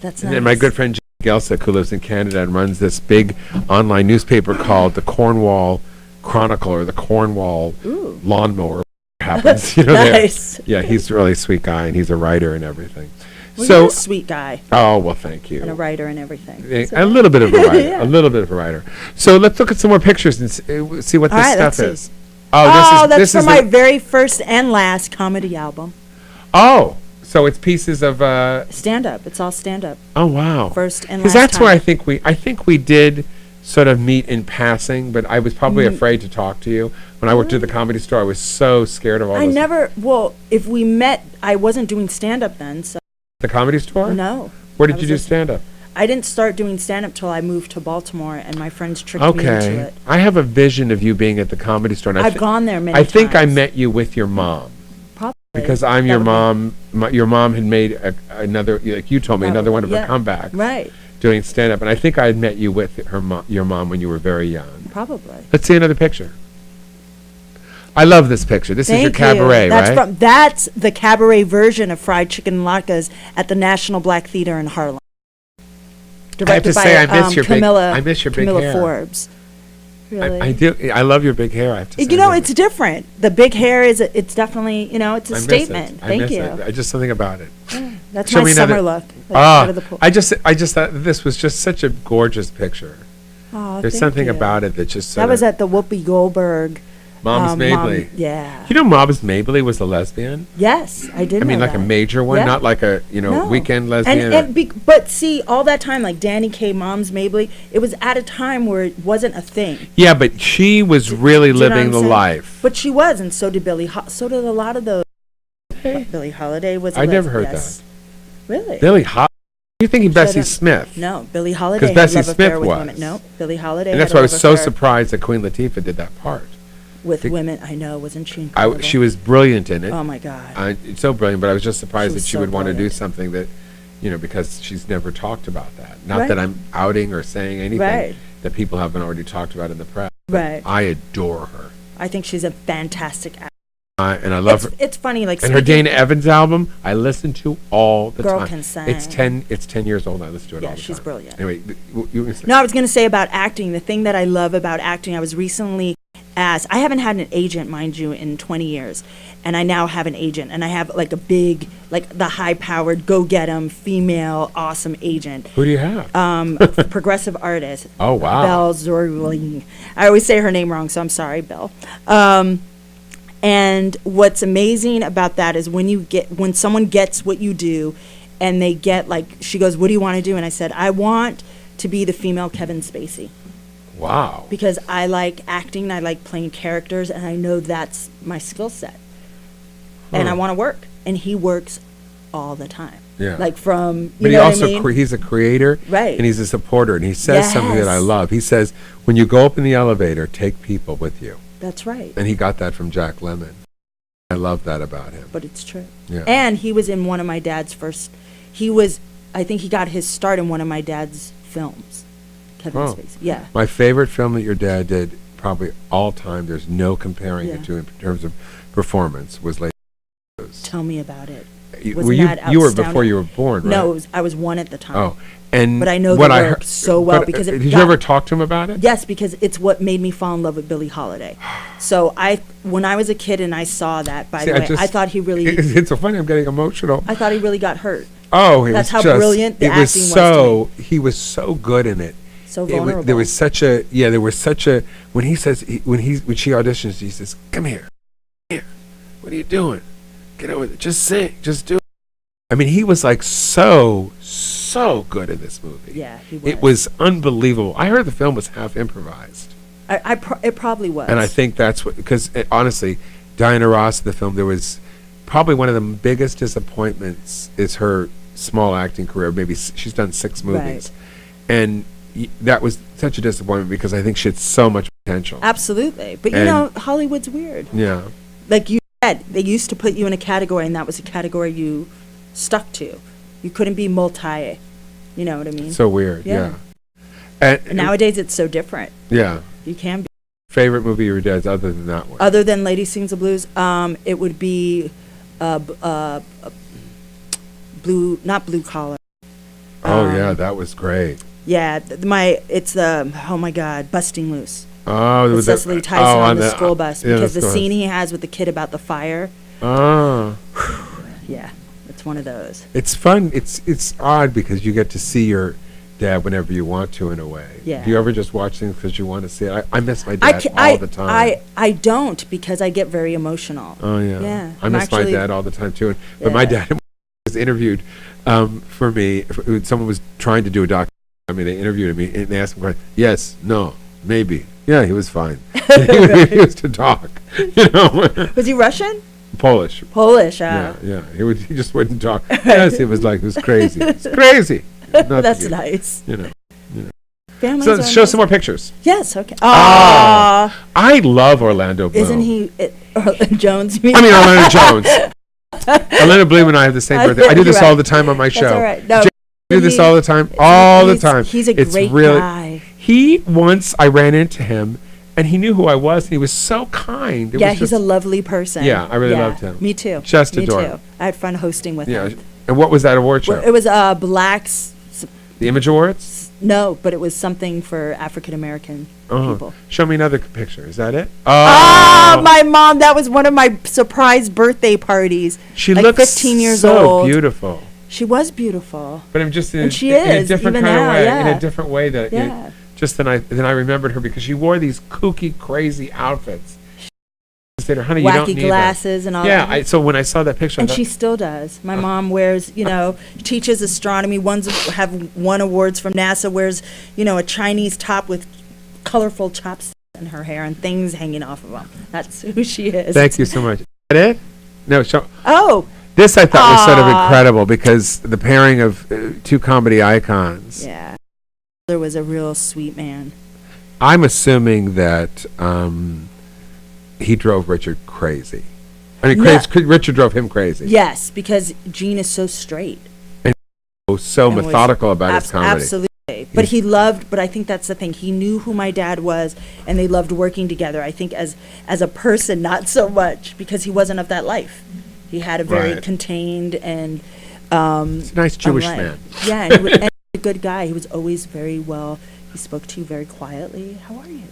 That's And nice. then my good friend Gelsick, who lives in Canada and runs this big online newspaper called the Cornwall Chronicle or the Cornwall Lawnmower. Happens, you know. Nice. Yeah, he's a really sweet guy, and he's a writer and everything. Well, So, you're a sweet guy oh well, thank you. and a writer and everything. A little bit of a writer. Yeah. A little bit of a writer. So let's look at some more pictures and see what All this right, stuff let's see. is. Oh, this that's is from my the- very first and last comedy album. Oh, so it's pieces of. Stand up. It's all stand up. Oh wow. First and Because last that's where time. I think we did sort of meet in passing, but I was probably afraid to talk to you when I worked at the Comedy Store. I was so scared of all. I those never. Well, if we met, I wasn't doing stand up then. So The Comedy Store? no. Where I did you was do just- stand up? I didn't start doing stand up till I moved to Baltimore, and my friends tricked me into Okay. it. I have a vision of you being at the Comedy Store. And I've gone there many I think I times. met you with your mom. Probably. Because I'm That your would be- mom. Your mom had made another, like you told me, another one of her Yeah. comebacks. Right. Doing stand up. And I think I had met you with your mom when you were very young. Probably. Let's see another picture. I love this picture. This is your Thank you. cabaret, That's right? That's the cabaret version of Fried Chicken and Latkes at the National Black Theater in Harlem. I have to say, I miss your Camilla, big. I miss your big Camilla hair. Forbes. Really? I do. I love your big hair. I have to say. You know, it's different. The big hair is. It's definitely. You know, it's a I miss statement. it. I Thank miss you. it. Just something about it. That's Show my me summer another- look. Like, out of the pool. I just thought this was just such a gorgeous picture. Oh, There's thank something you. about it that just. That was at the Whoopi Goldberg. Mom's Mabley. Yeah. You know, Mom's Mabley was a lesbian. Yes, I did. I mean, know like a that. major one, Yeah. not like a No. weekend lesbian. But see, all that time, like Danny Kaye, Mom's Mabley, it was at a time where it wasn't a thing. Yeah, but she was really Do you know what living I'm the saying? life. But she was, and so did so did a lot of those. Billie Holiday was. I never heard that. Really? Billie Holiday. You thinking Bessie Shut up. Smith? No, Billie Holiday. Because had Bessie a love affair Smith with was. women. No, Billie Holiday. And that's had why I a was love so affair surprised that Queen Latifah did that part. with women. I know, wasn't she incredible? She was brilliant in it. Oh my God. It's so brilliant, but I was just surprised She that was she so would want to do brilliant. something that, because she's never talked about that. Not Right. that I'm outing or saying anything Right. that people haven't already talked about in the press. Right. I adore her. I think she's a fantastic actress. And I love her. It's funny, like And her speaking- Dana Evans album, I listen to all the Girl time. can sing. It's 10 years old. I listen to it Yeah, all the time. she's brilliant. Anyway, you were saying- No, I was going to say about acting. The thing that I love about acting, I was recently asked. I haven't had an agent, mind you, in 20 years, and I now have an agent, and I have like a big, like the high-powered, go-get-em, female, awesome agent. Who do you have? Progressive artist. Oh, wow. Belle Zorling. I always say her name wrong, so I'm sorry, Belle. And what's amazing about that is when someone gets what you do, and they get like, she goes, "What do you want to do?" And I said, "I want to be the female Kevin Spacey." Wow. Because I like acting, I like playing characters, and I know that's my skill set. And I want to work. And he works all the time. Yeah. Like from, But know also what I mean? he's a creator, Right. And he's a supporter, and he says something that I Yes. love. He says, "When you go up in the elevator, take people with you." That's right. And he got that from Jack Lemmon. I love that about him. But it's true. Yeah. And he was in one of my dad's first, I think he got his start in one of my dad's films. Kevin Oh. Spacey. Yeah. My favorite film that your dad did, probably all time, there's no comparing Yeah. it to in terms of performance, was Lady Rose. Tell me about it. You- Wasn't were that you were astounding? before you were born, right? No, I was one at the time. Oh, and But I know what the I work heard- so well but, because it did you got- ever talk to him about it? Yes, because it's what made me fall in love with Billie Holiday. So when I was a kid and I saw that, by See, the way, I thought he really, It's so funny. I'm getting emotional. I thought he really got hurt. Oh, he That's was how just, brilliant the it was acting was so he was so good in it. So It wa- vulnerable. there was such a when he says when she auditions, he says, "Come here, here. What are you doing?" Get over it. Just sing. Just do it. I mean, he was like so good in this movie. Yeah, he was. It was unbelievable. I heard the film was half improvised. It probably was. And I think that's what, because honestly, Diana Ross in the film, there was probably one of the biggest disappointments is her small acting career. Maybe she's done 6 movies. Right. And that was such a disappointment because I think she had so much potential. Absolutely. But you know, Hollywood's weird. Yeah. Like you said, they used to put you in a category and that was a category you stuck to. You couldn't be multi, you know what I mean? So weird, yeah. And nowadays it's so different. Yeah. You can be. Favorite movie of your dad's other than that one? Other than Lady Sings the Blues, it would be not Blue Collar. Oh yeah, that was great. Yeah, oh my God, Busting Loose. Oh, with Cecily Tyson on the school bus because the scene he has with the kid about the fire. Oh. Yeah, it's one of those. It's fun. It's odd because you get to see your dad whenever you want to, in a way. Yeah. Do you ever just watch things because you want to see it? I miss my dad all the time. I don't because I get very emotional. Oh yeah. Yeah. I miss my dad all the time too. But my dad was interviewed for me. Someone was trying to do a doc. I mean, they interviewed me and they asked him, yes, no, maybe. Yeah, he was fine. He used to talk. You know. Was he Russian? Polish. Yeah. He just wouldn't talk. Yes, it was crazy. It's crazy. That's nice. You know. So show some more pictures. Yes. Okay. I love Orlando Bloom. Isn't he Jones? Orlando Jones. Orlando Bloom and I have the same birthday. I do this all the time on my show. That's all right. No, I do this all the time. All the time. He's a great guy. I ran into him. And he knew who I was, and he was so kind. He's a lovely person. Yeah, I really loved him. Me too. Just adore him. I had fun hosting with him. And what was that award show? It was Blacks. The Image Awards? No, but it was something for African American people. Show me another picture. Is that it? Oh, my mom. That was one of my surprise birthday parties. She looks 15 years so old. beautiful. She was beautiful. But I'm just in and she in is, a different even kind now, of way. yeah. In a different way that then I remembered her because she wore these kooky, crazy outfits. I said, honey, you don't need glasses and all that. Yeah, so when I saw that picture, and she still does. My mom wears, teaches astronomy. Have won awards from NASA. Wears, a Chinese top with colorful chopsticks in her hair and things hanging off of them. That's who she is. Thank you so much. Is that it? No, show. Oh. This I thought was sort of incredible because the pairing of two comedy icons. Yeah. There was a real sweet man. I'm assuming that he drove Richard crazy. I mean, Richard drove him crazy. Yes, because Gene is so straight. And so methodical about his comedy. Absolutely. But I think that's the thing. He knew who my dad was, and they loved working together. I think as a person, not so much, because he wasn't of that life. He had a very contained and... He's a nice Jewish man. Yeah, and a good guy. He was always very well. He spoke to you very quietly. How are you?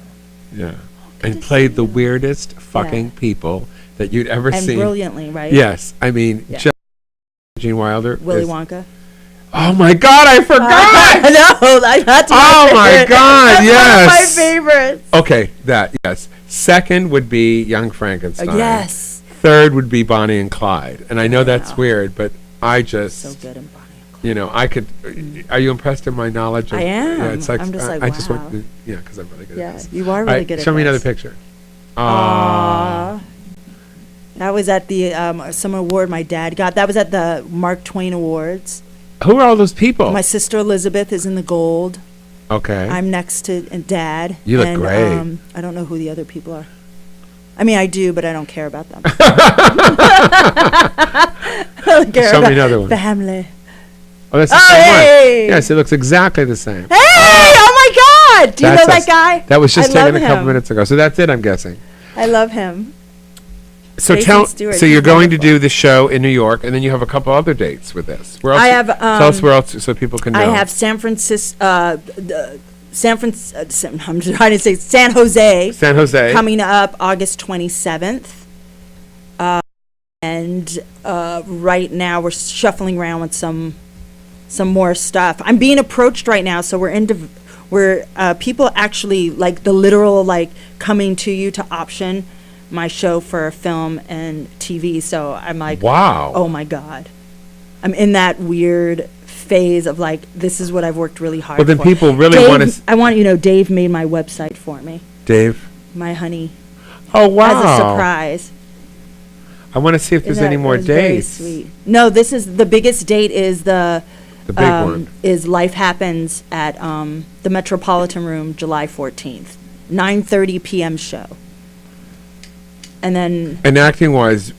Yeah. And played the weirdest fucking people that you'd ever seen. And brilliantly, right? Yes. I mean, Gene Wilder. Willy Wonka. Oh my God, I forgot! No, that's oh my God, yes. That's one of my favorites. Okay, yes. Second would be Young Frankenstein. Yes. Third would be Bonnie and Clyde. And I know that's weird, but I just... So good in Bonnie and Clyde. I could... Are you impressed in my knowledge? I am. Yeah, it's like, I'm just like, I wow. just want to... Yeah, because I'm really good at this. Yeah, you are really good at this. Show me another picture. Aww. That was at the some award my dad got. That was at the Mark Twain Awards. Who are all those people? My sister Elizabeth is in the gold. Okay. I'm next to Dad. You look great. I don't know who the other people are. I mean, I do, but I don't care about them. Show me another one. Family. Oh, that's the same one. Yes, it looks exactly the same. Hey! Oh my God! Do you know that guy? That was just taken a couple minutes ago. So that's it, I'm guessing. I love him. So Stuart, you're going to do the show in New York, and then you have a couple other dates with this. Where else? I have. Tell us where else so people can know. I have San Francisco. I'm trying to say San Jose. San Jose coming up August 27th. And right now we're shuffling around with some more stuff. I'm being approached right now, so we're people actually like the literal like coming to you to option my show for film and TV. So I'm like, wow. Oh my God. I'm in that weird phase of like, this is what I've worked really hard for. Well, then people really Dave, want to... I want, Dave made my website for me. Dave? My honey. Oh, wow. As a surprise. I want to see if there's any more dates. Very sweet. No, this is the biggest date is the big one. Is Life Happens at the Metropolitan Room, July 14th, 9:30 p.m. show. And then. And acting-wise.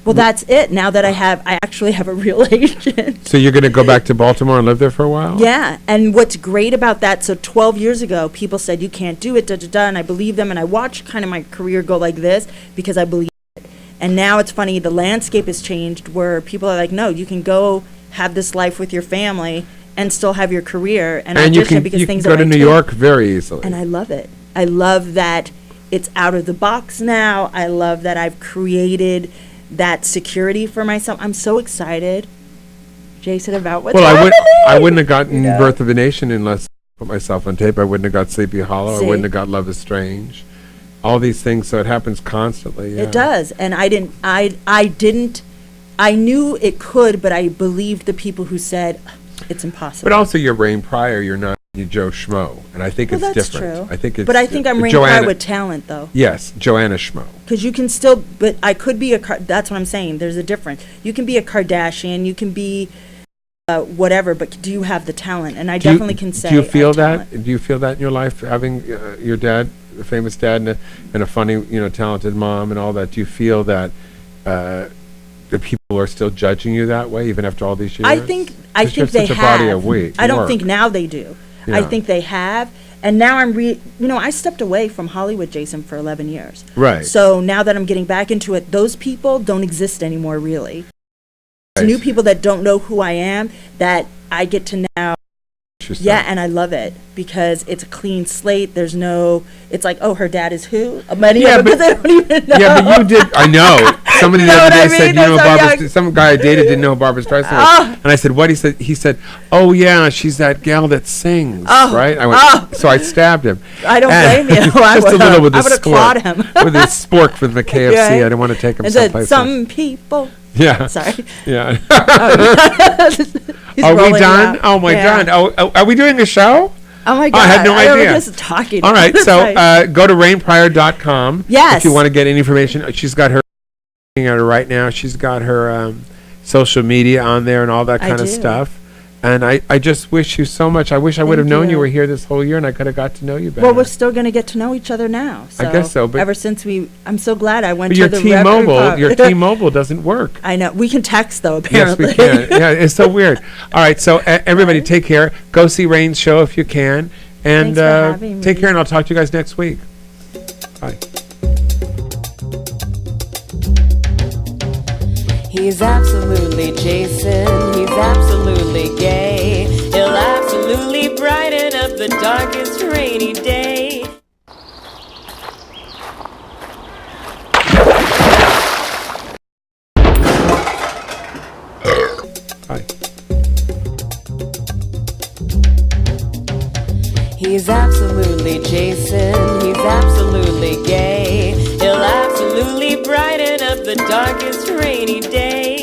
Well, that's it. Now that I actually have a real agent. So you're going to go back to Baltimore and live there for a while? Yeah. And what's great about that, so 12 years ago, people said, you can't do it, and I believe them. And I watched kind of my career go like this because I believe it. And now it's funny, the landscape has changed where people are like, no, you can go have this life with your family and still have your career and audition because you things can are go to New York very easily. And I love it. I love that it's out of the box now. I love that I've created that security for myself. I'm so excited, Jason, about what's happening. I wouldn't have gotten Birth of a Nation unless I put myself on tape. I wouldn't have got Sleepy Hollow. I wouldn't have got Love is Strange. All these things, so it happens constantly. Yeah. It does, and I knew it could, but I believed the people who said it's impossible. But also, you're Rain Pryor. You're not Joe Schmo, and I think it's that's different. True. I think it's. But I think I'm Rain Pryor with talent, though. Yes, Joanna Schmo. Because you can still, but I could be that's what I'm saying. There's a difference. You can be a Kardashian. You can be whatever, but do you have the talent? And I definitely can say. Do you feel that? Do you feel that in your life, having your dad, a famous dad, and a funny, talented mom, and all that? Do you feel that the people are still judging you that way, even after all these years? I think they have. I don't think now they do. Yeah. I think they have. And now I stepped away from Hollywood, Jason, for 11 years. Right. So now that I'm getting back into it, those people don't exist anymore, really. Right. New people that don't know who I am that I get to now. Yeah, and I love it because it's a clean slate. There's it's like, oh, her dad is who? Many of them, because I don't even know. Yeah, but you did. I know. Somebody the other day said, some guy I dated didn't know who Barbra Streisand was. And I said, what? He said, oh, yeah, she's that gal that sings, right? I went, so I stabbed him. I don't blame you. Just a little with the I would have clawed him. With his spork with the KFC. Right. I didn't want to take him someplace. Some people. Yeah. Sorry. Yeah. Are we done? Oh, my God. Oh, are we doing a show? Oh, my God. I had no idea. We're just talking. All right. So go to rainpryor.com. Yes. If you want to get any information. She's got her at her right now. She's got her social media on there and all that kind of stuff. And I just wish you so much. I wish I would have known you were here this whole year and I could have got to know you better. Well, we're still going to get to know each other now. So I guess so. But ever since I'm so glad I went to the T-Mobile. Your T-Mobile doesn't work. I know. We can text, though, apparently. Yes, we can. Yeah, it's so weird. All right, so everybody take care. Go see Rain's show if you can. And take care, and I'll talk to you guys next week. Bye. He's absolutely Jason, he's absolutely gay. He'll absolutely brighten up the darkest rainy day. Hi. He's absolutely Jason, he's absolutely gay. He'll absolutely brighten up the darkest rainy day.